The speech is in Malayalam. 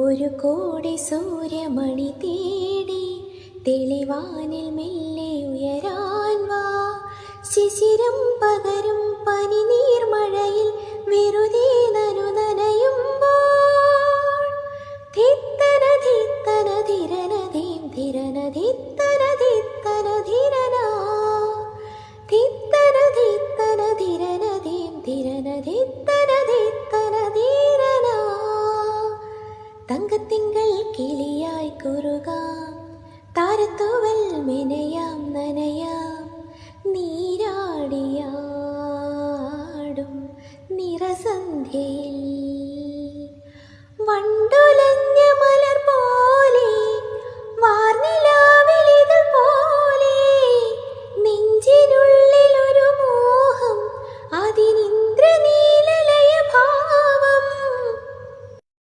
ഒരു കോടി സൂര്യമണി തേടി തെളിവാനിൽ മെല്ലെ ഉയരാൻ വാ. ശിശിരം പകരും പനി നീർമഴയിൽ വെറുതെ നനയുമ്പോൾ ധിത്തന ധിത്തന ധിരന ധീം ധിരന ധിത്തന ധിത്തന ധിരന ധിത്തന ധിത്തന ധിരന ധീം ധിരന ധിത്തന ധിത്തന ധിരന. തങ്കത്തിങ്കൾ കിളിയായി കുറുകാം, താരത്തൂവൽ മെനയാം നനയാം.